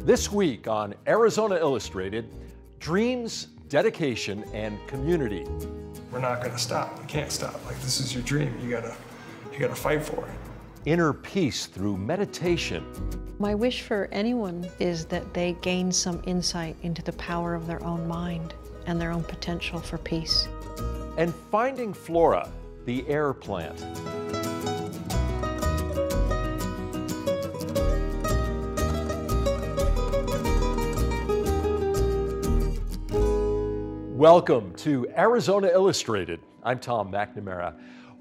This week on Arizona Illustrated, dreams, dedication, and community. We're not gonna stop. We can't stop. Like, this is your dream. You gotta fight for it. Inner peace through meditation. My wish for anyone is that they gain some insight into the power of their own mind and their own potential for peace. And finding Flora, the air plant. Welcome to Arizona Illustrated. I'm Tom McNamara.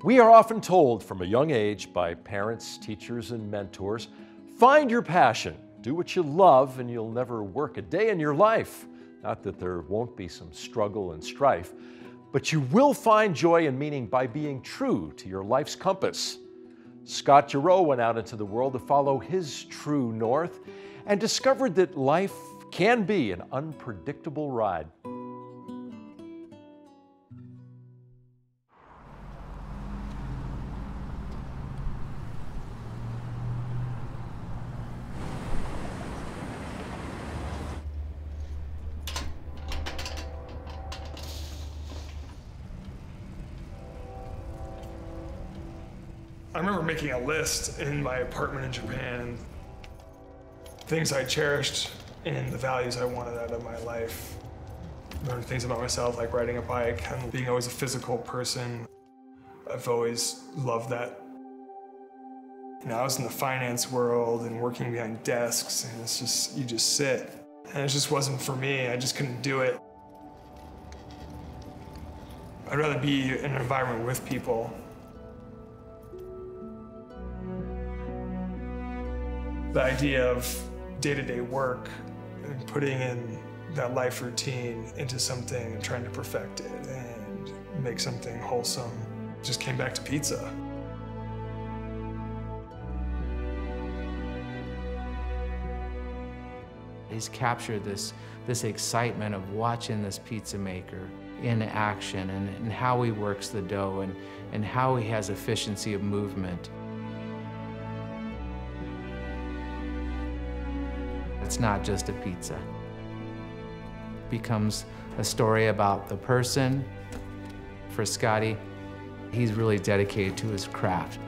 We are often told from a young age by parents, teachers, and mentors, find your passion, do what you love, and you'll never work a day in your life. Not that there won't be some struggle and strife, but you will find joy and meaning by being true to your life's compass. Scott Giroux went out into the world to follow his true north and discovered that life can be an unpredictable ride. I remember making a list in my apartment in Japan, things I cherished and the values I wanted out of my life. Learned things about myself, like riding a bike and being always a physical person. I've always loved that. You know, I was in the finance world and working behind desks, and it's just, you just sit. And it just wasn't for me, I just couldn't do it. I'd rather be in an environment with people. The idea of day-to-day work and putting in that life routine into something and trying to perfect it and make something wholesome just came back to pizza. He's captured this excitement of watching this pizza maker in action and how he works the dough and how he has efficiency of movement. It's not just a pizza. It becomes a story about the person. For Scotty, he's really dedicated to his craft.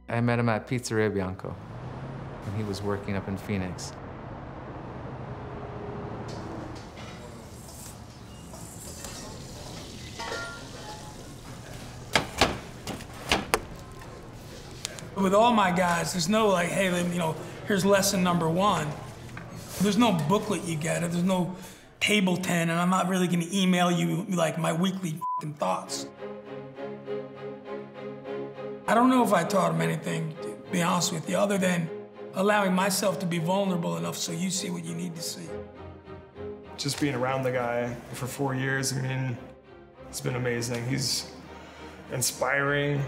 I met him at Pizzeria Bianco when he was working up in Phoenix. With all my guys, there's no like, hey, you know, here's lesson number one. There's no booklet you get, there's no table 10, and I'm not really gonna email you like my weekly thoughts. I don't know if I taught him anything, to be honest with you, other than allowing myself to be vulnerable enough so you see what you need to see. Just being around the guy for 4 years, I mean, it's been amazing. He's inspiring.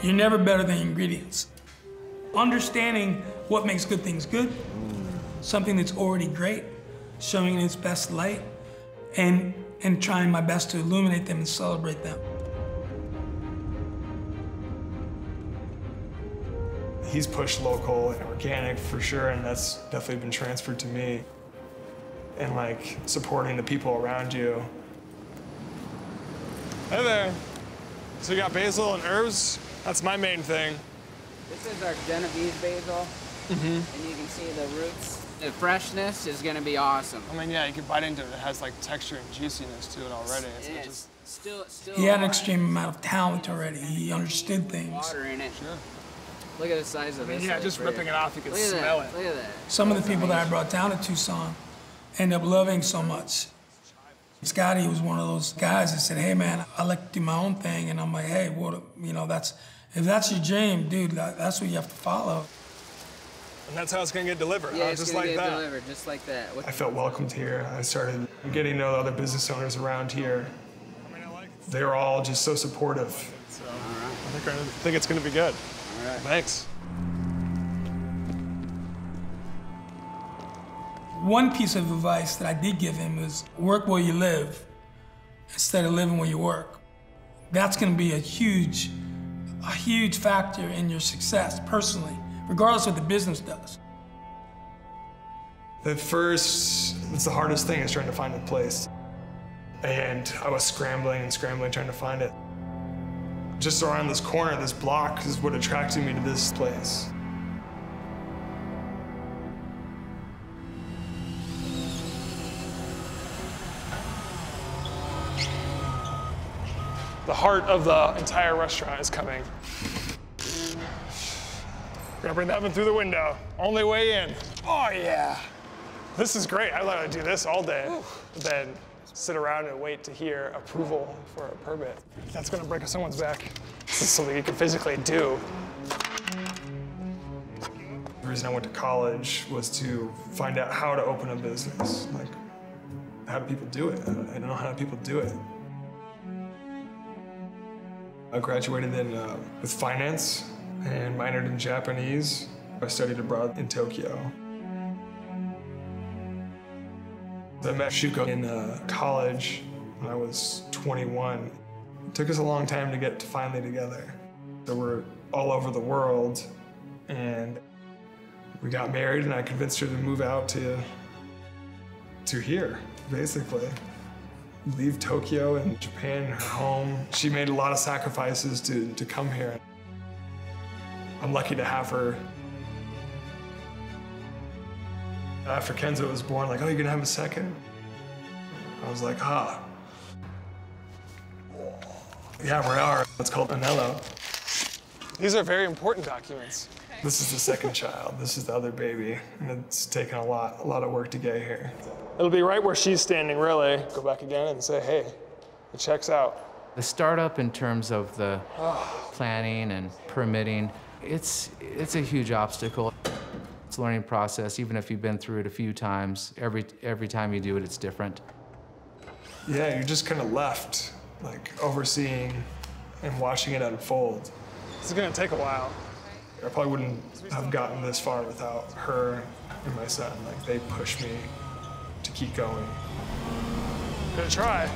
You're never better than ingredients. Understanding what makes good things good, something that's already great, showing it in its best light, and trying my best to illuminate them and celebrate them. He's pushed local and organic for sure, and that's definitely been transferred to me. And like supporting the people around you. Hey there. So you got basil and herbs? That's my main thing. This is our Genovese basil, and you can see the roots. The freshness is gonna be awesome. I mean, yeah, you can bite into it. It has like texture and juiciness to it already. It's still he had an extreme amount of talent already. He understood things. Water in it. Sure. Look at the size of this. Yeah, just ripping it off, you can smell it. Look at that. Some of the people that I brought down to Tucson end up loving so much. Scotty was one of those guys that said, hey man, I like to do my own thing, and I'm like, hey, what, you know, if that's your dream, dude, that's what you have to follow. And that's how it's gonna get delivered. Yeah, it's just gonna like get that. delivered, just like that. I felt welcomed here. I started getting to know the other business owners around here. They were all just so supportive. So I think it's gonna be good. All right. Thanks. One piece of advice that I did give him was work where you live instead of living where you work. That's going to be a huge factor in your success personally, regardless of what the business does. At first, it's the hardest thing, is trying to find a place. And I was scrambling and scrambling, trying to find it. Just around this corner, this block, is what attracted me to this place. The heart of the entire restaurant is coming. Gonna bring that one through the window. Only way in. Oh yeah. This is great. I love to do this all day. Then sit around and wait to hear approval for a permit. That's gonna break someone's back. This is something you can physically do. The reason I went to college was to find out how to open a business. Like, how do people do it? I don't know how people do it. I graduated with finance and minored in Japanese. I studied abroad in Tokyo. I met Shuko in college when I was 21. It took us a long time to get finally together. So we're all over the world, and we got married, and I convinced her to move out to here, basically. Leave Tokyo and Japan, her home. She made a lot of sacrifices to come here. I'm lucky to have her. After Kenzo was born, like, oh, you're gonna have a second? I was like, ah. Yeah, we are. It's called Anello. These are very important documents. This is the second child. This is the other baby. And it's taken a lot of work to get here. It'll be right where she's standing, really. Go back again and say, hey, it checks out. The startup in terms of the planning and permitting, it's a huge obstacle. It's a learning process, even if you've been through it a few times. Every time you do it, it's different. Yeah, you're just kind of left, like, overseeing and watching it unfold. This is gonna take a while. I probably wouldn't have gotten this far without her and my son. Like, they pushed me to keep going. I'm gonna try.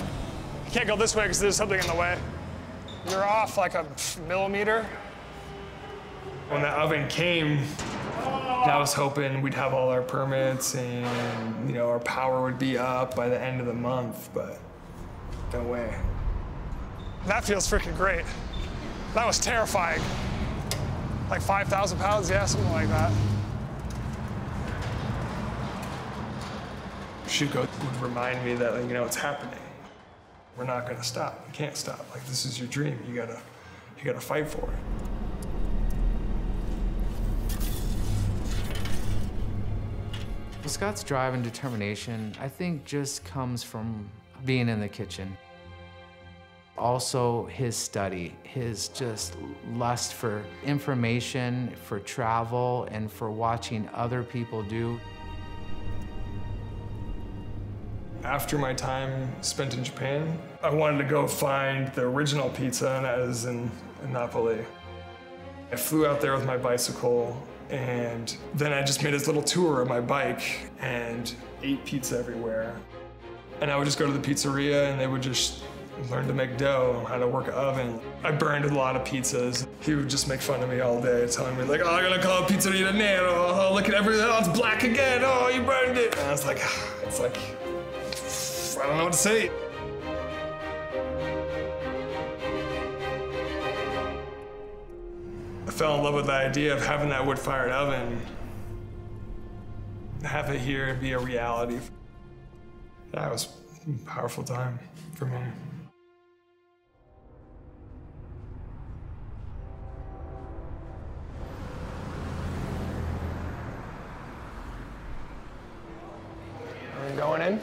You can't go this way because there's something in the way. You're off like a millimeter. When the oven came, I was hoping we'd have all our permits and, you know, our power would be up by the end of the month, but no way. That feels freaking great. That was terrifying. Like 5,000 pounds, yeah, something like that. Shuko would remind me that, you know, it's happening. We're not gonna stop. We can't stop. Like, this is your dream. You gotta fight for it. Well, Scott's drive and determination, I think, just comes from being in the kitchen. Also, his study, his just lust for information, for travel, and for watching other people do. After my time spent in Japan, I wanted to go find the original pizza, and that is in Napoli. I flew out there with my bicycle, and then I just made this little tour of my bike and ate pizza everywhere. And I would just go to the pizzeria, and they would just learn to make dough, how to work an oven. I burned a lot of pizzas. He would just make fun of me all day, telling me, like, oh, I'm gonna call Pizzeria Nero. Oh, look at everything, oh, it's black again. Oh, you burned it. And I was like, it's like, I don't know what to say. I fell in love with the idea of having that wood-fired oven, have it here and be a reality. That was a powerful time for me. Are we going in?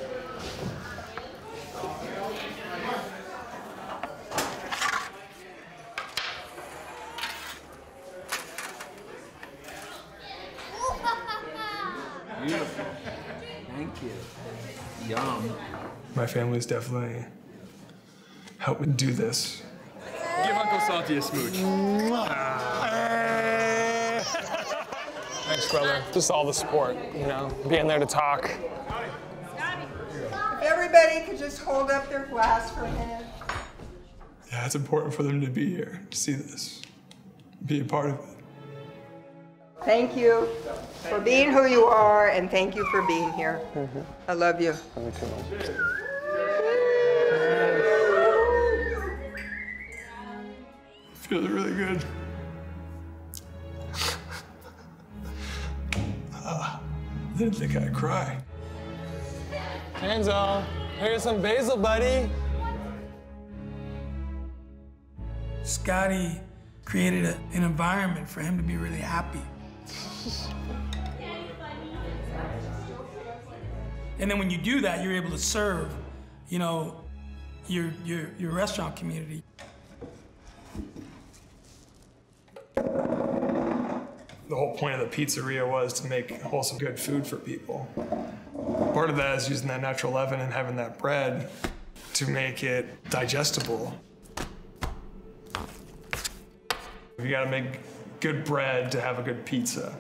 Beautiful. Thank you. Yum. My family's definitely helped me do this. Give Uncle Santi a smooch. Thanks, brother. Just all the support, you know, being there to talk. If everybody could just hold up their glass for a minute. Yeah, it's important for them to be here, to see this, be a part of it. Thank you for being who you are, and thank you for being here. I love you. Feels really good. I didn't think I'd cry. Hanzo, here's some basil, buddy. Scotty created an environment for him to be really happy. And then when you do that, you're able to serve, you know, your restaurant community. The whole point of the pizzeria was to make wholesome, good food for people. Part of that is using that natural leaven and having that bread to make it digestible. You gotta make good bread to have a good pizza.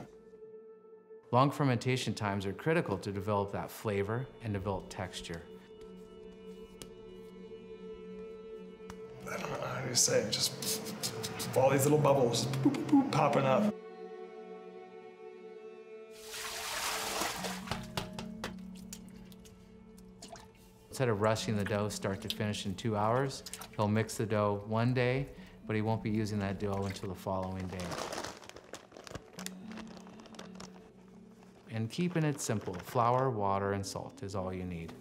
Long fermentation times are critical to develop that flavor and develop texture. I don't know how to say it, just all these little bubbles boop, boop, boop, popping up. Instead of rushing the dough start to finish in 2 hours, he'll mix the dough one day, but he won't be using that dough until the following day. And keeping it simple, flour, water, and salt is all you need.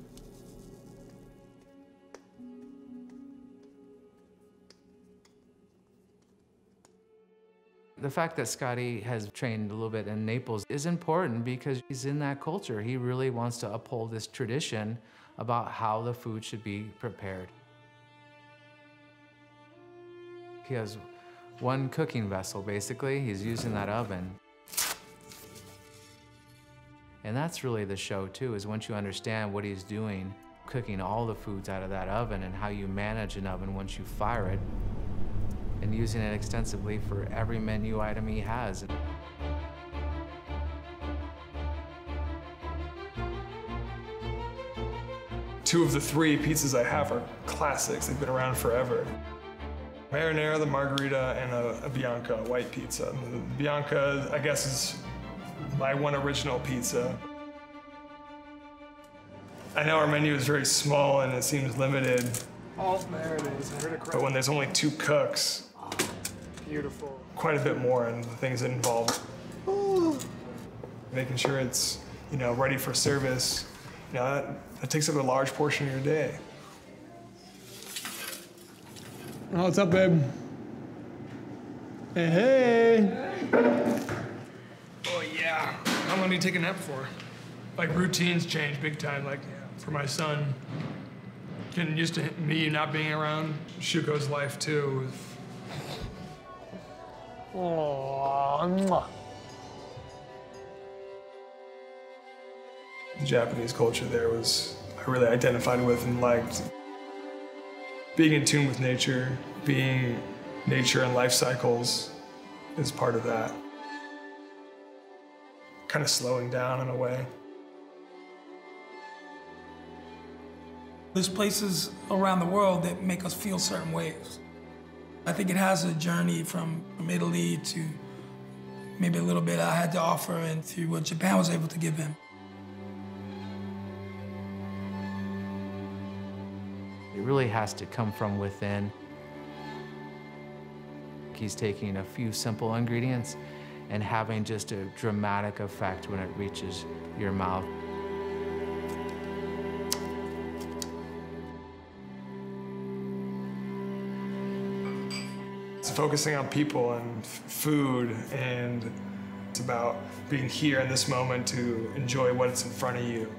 The fact that Scotty has trained a little bit in Naples is important because he's in that culture. He really wants to uphold this tradition about how the food should be prepared. He has one cooking vessel, basically. He's using that oven. And that's really the show, too, is once you understand what he's doing, cooking all the foods out of that oven and how you manage an oven once you fire it, and using it extensively for every menu item he has. Two of the three pizzas I have are classics. They've been around forever. Marinara, the margarita, and a Bianca, a white pizza. The Bianca, I guess, is my one original pizza. I know our menu is very small and it seems limited. Oh, there it is. I heard it crack. But when there's only 2 cooks, Beautiful. quite a bit more in the things involved. Making sure it's, you know, ready for service. You know, that takes up a large portion of your day. Oh, what's up, babe? Hey, hey. Oh yeah. How long do you take a nap for? Like routines change big time. Like for my son, getting used to me not being around. Shuko's life too. Oh, The Japanese culture there was, I really identified with and liked. Being in tune with nature, being nature and life cycles is part of that. Kind of slowing down in a way. There's places around the world that make us feel certain ways. I think it has a journey from Italy to maybe a little bit I had to offer and to what Japan was able to give him. It really has to come from within. He's taking a few simple ingredients and having just a dramatic effect when it reaches your mouth. It's focusing on people and food, and it's about being here in this moment to enjoy what's in front of you.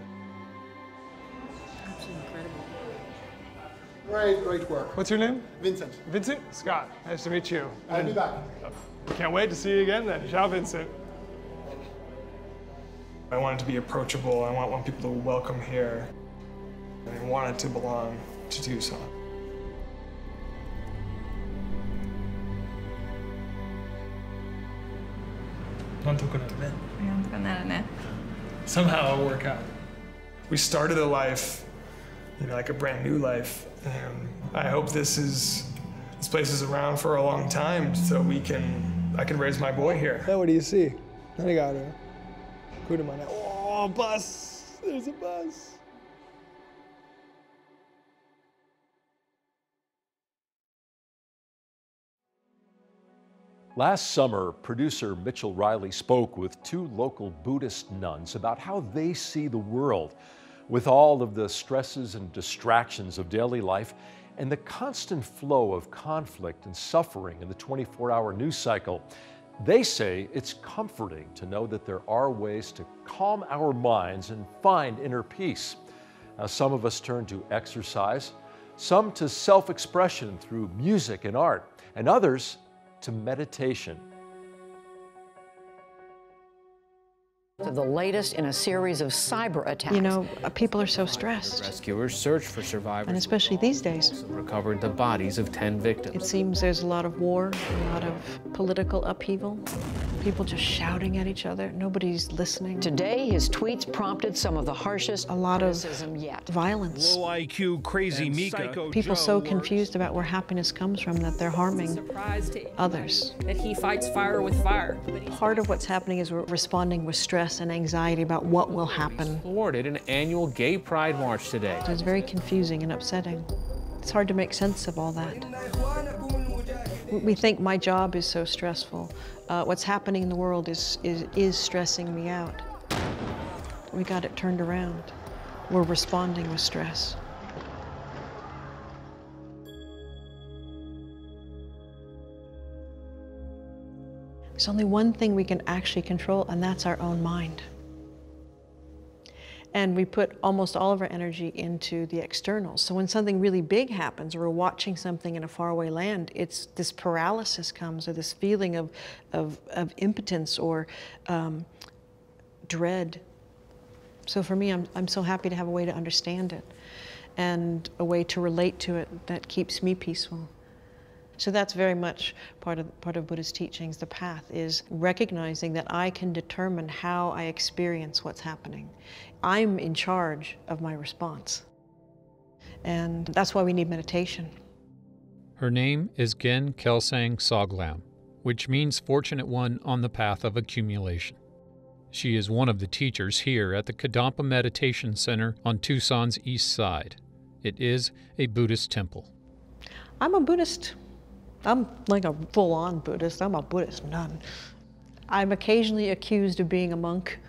Great work. what's your name? Vincent. Vincent? Scott. Nice to meet you. I'll be back. Can't wait to see you again then. Ciao, Vincent. I want it to be approachable. I want people to welcome here. I want it to belong to Tucson. Somehow it'll work out. We started a life, you know, like a brand new life, and I hope this is This place is around for a long time, so I can raise my boy here. Now what do you see? Obrigado. Cuida, mano. Oh, bus! There's a bus. Last summer, producer Mitchell Riley spoke with two local Buddhist nuns about how they see the world with all of the stresses and distractions of daily life and the constant flow of conflict and suffering in the 24-hour news cycle. They say it's comforting to know that there are ways to calm our minds and find inner peace. Now, some of us turn to exercise, some to self-expression through music and art, and others to meditation. The latest in a series of cyber attacks. You know, people are so stressed. Rescuers search for survivors. And especially these days. Also recovered the bodies of 10 victims. It seems there's a lot of war, a lot of political upheaval. People just shouting at each other. Nobody's listening. Today, his tweets prompted some of the harshest criticism yet. Violence. Low IQ, crazy Mika. People so confused about where happiness comes from that they're harming others. That he fights fire with fire. Part of what's happening is we're responding with stress and anxiety about what will happen. Awarded an annual Gay Pride March today. It's very confusing and upsetting. It's hard to make sense of all that. We think my job is so stressful. What's happening in the world is stressing me out. We got it turned around. We're responding with stress. There's only one thing we can actually control, and that's our own mind. And we put almost all of our energy into the externals. So when something really big happens, or we're watching something in a faraway land, it's this paralysis comes, or this feeling of impotence or dread. So for me, I'm so happy to have a way to understand it and a way to relate to it that keeps me peaceful. So that's very much part of Buddha's teachings. The path is recognizing that I can determine how I experience what's happening. I'm in charge of my response. And that's why we need meditation. Her name is Gen Kelsang Soglam, which means fortunate one on the path of accumulation. She is one of the teachers here at the Kadampa Meditation Center on Tucson's east side. It is a Buddhist temple. I'm a Buddhist. I'm like a full-on Buddhist. I'm a Buddhist nun. I'm occasionally accused of being a monk.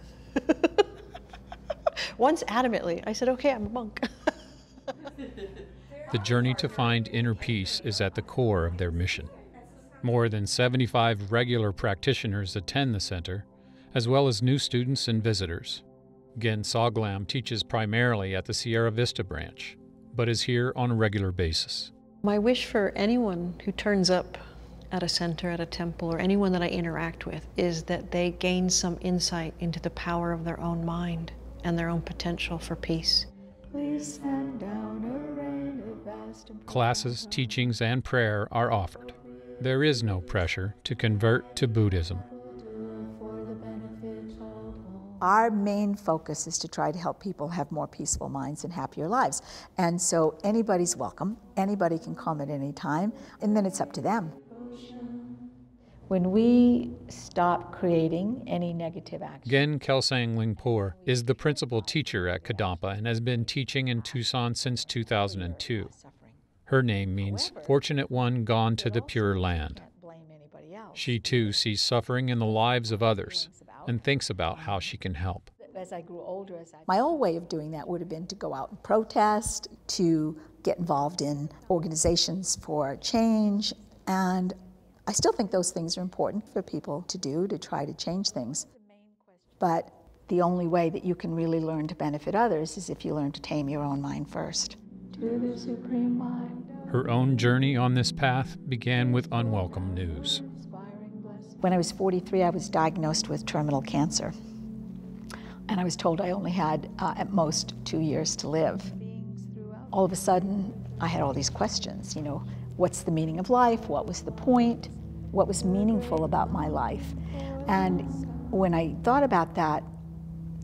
Once adamantly, I said, okay, I'm a monk. The journey to find inner peace is at the core of their mission. More than 75 regular practitioners attend the center, as well as new students and visitors. Gen Soglam teaches primarily at the Sierra Vista branch, but is here on a regular basis. My wish for anyone who turns up at a center, at a temple, or anyone that I interact with is that they gain some insight into the power of their own mind and their own potential for peace. Please send down a rain of vast Classes, teachings, and prayer are offered. There is no pressure to convert to Buddhism. Our main focus is to try to help people have more peaceful minds and happier lives. And so anybody's welcome, anybody can come at any time, and then it's up to them. When we stop creating any negative action. Gen Kelsang Lingpor is the principal teacher at Kadampa and has been teaching in Tucson since 2002. Her name means fortunate one gone to the pure land. She too sees suffering in the lives of others and thinks about how she can help. As I grew older, my old way of doing that would have been to go out and protest, to get involved in organizations for change, and I still think those things are important for people to do, to try to change things. But the only way that you can really learn to benefit others is if you learn to tame your own mind first. To the supreme mind. Her own journey on this path began with unwelcome news. When I was 43, I was diagnosed with terminal cancer. And I was told I only had, at most, 2 years to live. All of a sudden, I had all these questions, you know, what's the meaning of life? What was the point? What was meaningful about my life? And when I thought about that,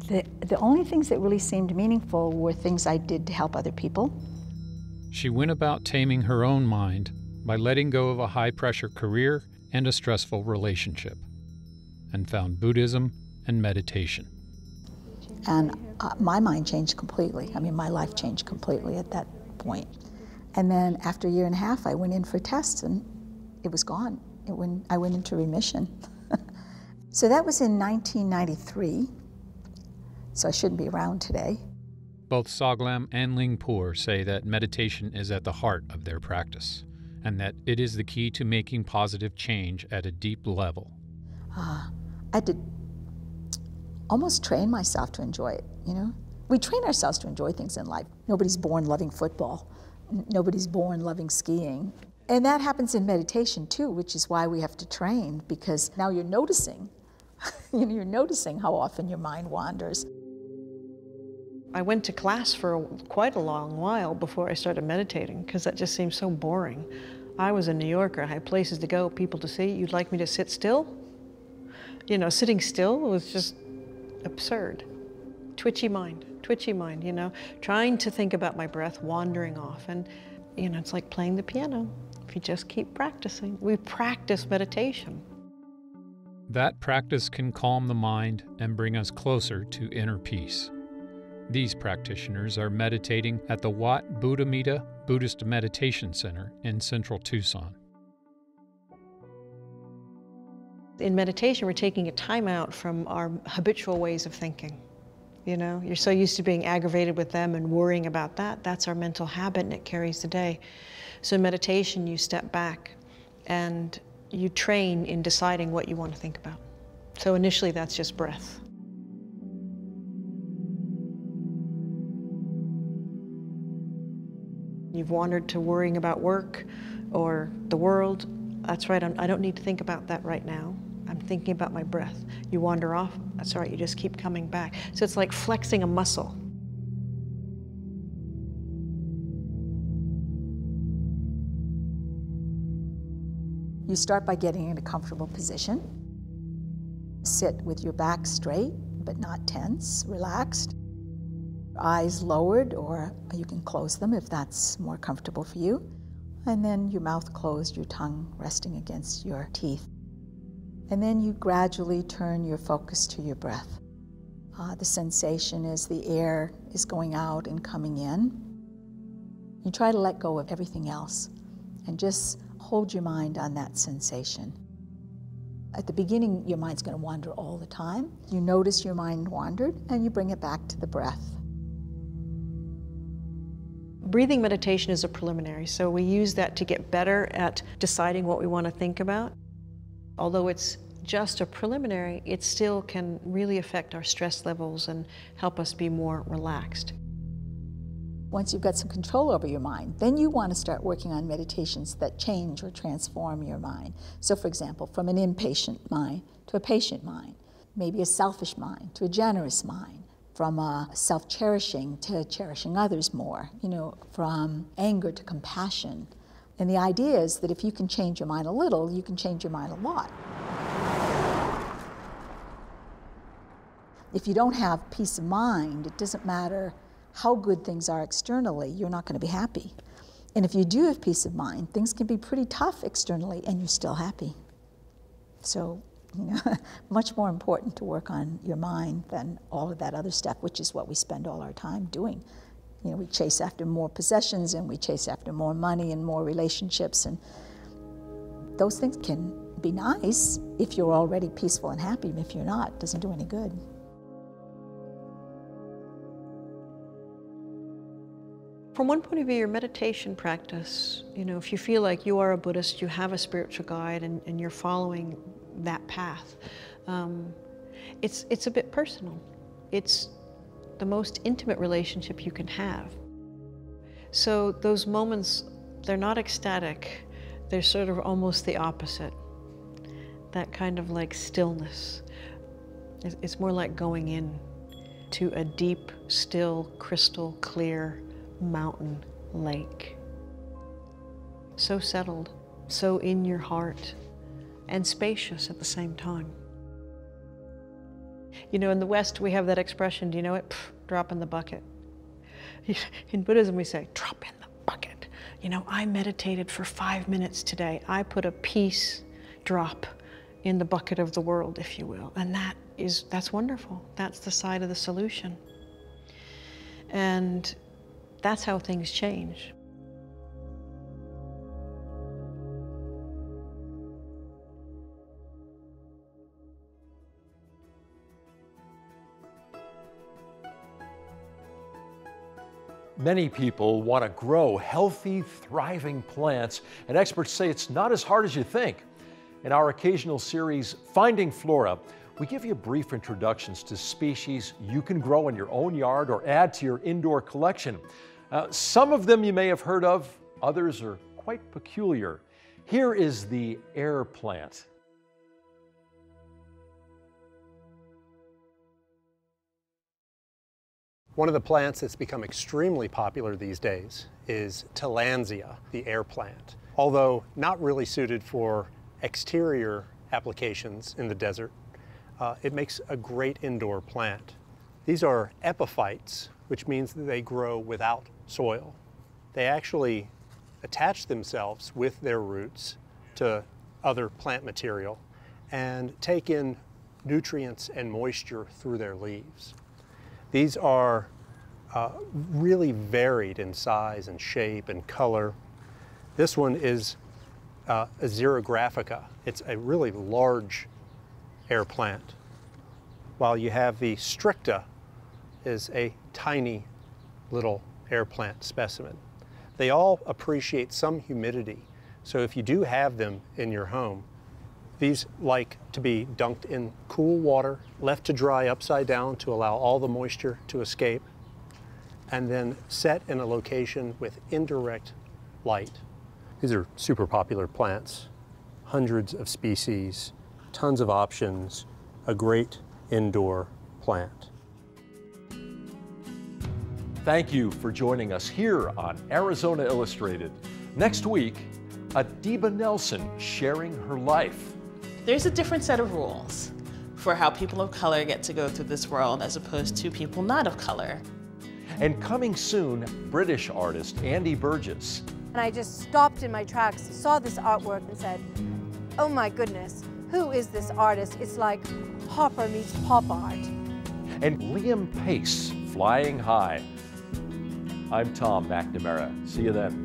the only things that really seemed meaningful were things I did to help other people. She went about taming her own mind by letting go of a high-pressure career and a stressful relationship, and found Buddhism and meditation. And my mind changed completely. I mean, my life changed completely at that point. And then after a year and a half, I went in for tests and it was gone. I went into remission. So that was in 1993, so I shouldn't be around today. Both Soglam and Lingpur say that meditation is at the heart of their practice, and that it is the key to making positive change at a deep level. I had to almost train myself to enjoy it, you know? We train ourselves to enjoy things in life. Nobody's born loving football. Nobody's born loving skiing. And that happens in meditation too, which is why we have to train, because now you're noticing. You're noticing how often your mind wanders. I went to class for quite a long while before I started meditating, because that just seemed so boring. I was a New Yorker, I had places to go, people to see. You'd like me to sit still? You know, sitting still was just absurd. Twitchy mind, you know, trying to think about my breath, wandering off. And, you know, it's like playing the piano. If you just keep practicing. We practice meditation. That practice can calm the mind and bring us closer to inner peace. These practitioners are meditating at the Wat Buddhamita Buddhist Meditation Center in central Tucson. In meditation, we're taking a time out from our habitual ways of thinking. You know, you're so used to being aggravated with them and worrying about that. That's our mental habit and it carries the day. So in meditation, you step back and you train in deciding what you want to think about. So initially, that's just breath. You've wandered to worrying about work or the world. That's right, I don't need to think about that right now. I'm thinking about my breath. You wander off, that's all right, you just keep coming back. So it's like flexing a muscle. You start by getting in a comfortable position. Sit with your back straight, but not tense, relaxed. Eyes lowered, or you can close them if that's more comfortable for you. And then your mouth closed, your tongue resting against your teeth. And then you gradually turn your focus to your breath. The sensation is the air is going out and coming in. You try to let go of everything else and just hold your mind on that sensation. At the beginning, your mind's going to wander all the time. You notice your mind wandered, and you bring it back to the breath. Breathing meditation is a preliminary, so we use that to get better at deciding what we want to think about. Although it's just a preliminary, it still can really affect our stress levels and help us be more relaxed. Once you've got some control over your mind, then you want to start working on meditations that change or transform your mind. So for example, from an impatient mind to a patient mind, maybe a selfish mind to a generous mind, from a self-cherishing to cherishing others more, you know, from anger to compassion. And the idea is that if you can change your mind a little, you can change your mind a lot. If you don't have peace of mind, it doesn't matter how good things are externally, you're not going to be happy. And if you do have peace of mind, things can be pretty tough externally and you're still happy. So, you know, much more important to work on your mind than all of that other stuff, which is what we spend all our time doing. You know, we chase after more possessions and we chase after more money and more relationships, and those things can be nice if you're already peaceful and happy, and if you're not, it doesn't do any good. From one point of view, your meditation practice, you know, if you feel like you are a Buddhist, you have a spiritual guide and you're following that path, it's a bit personal. It's the most intimate relationship you can have. So those moments, they're not ecstatic, they're sort of almost the opposite. That kind of like stillness. It's more like going in to a deep, still, crystal clear mountain lake. So settled, so in your heart, and spacious at the same time. You know, in the West, we have that expression, do you know it? Pff, drop in the bucket. In Buddhism, we say, drop in the bucket. You know, I meditated for 5 minutes today. I put a peace drop in the bucket of the world, if you will. And that's wonderful. That's the side of the solution. And that's how things change. Many people want to grow healthy, thriving plants, and experts say it's not as hard as you think. In our occasional series, Finding Flora, we give you brief introductions to species you can grow in your own yard or add to your indoor collection. Some of them you may have heard of, others are quite peculiar. Here is the air plant. One of the plants that's become extremely popular these days is Tillandsia, the air plant. Although not really suited for exterior applications in the desert, it makes a great indoor plant. These are epiphytes, which means that they grow without soil. They actually attach themselves with their roots to other plant material and take in nutrients and moisture through their leaves. These are really varied in size and shape and color. This one is a xerographica. It's a really large air plant, while you have the stricta is a tiny little air plant specimen. They all appreciate some humidity, so if you do have them in your home, these like to be dunked in cool water, left to dry upside down to allow all the moisture to escape, and then set in a location with indirect light. These are super popular plants, hundreds of species, tons of options, a great indoor plant. Thank you for joining us here on Arizona Illustrated. Next week, Adiba Nelson sharing her life. There's a different set of rules for how people of color get to go through this world as opposed to people not of color. And coming soon, British artist Andy Burgess. And I just stopped in my tracks, saw this artwork and said, oh my goodness, who is this artist? It's like Hopper meets pop art. And Liam Pace, Flying High. I'm Tom McNamara. See you then.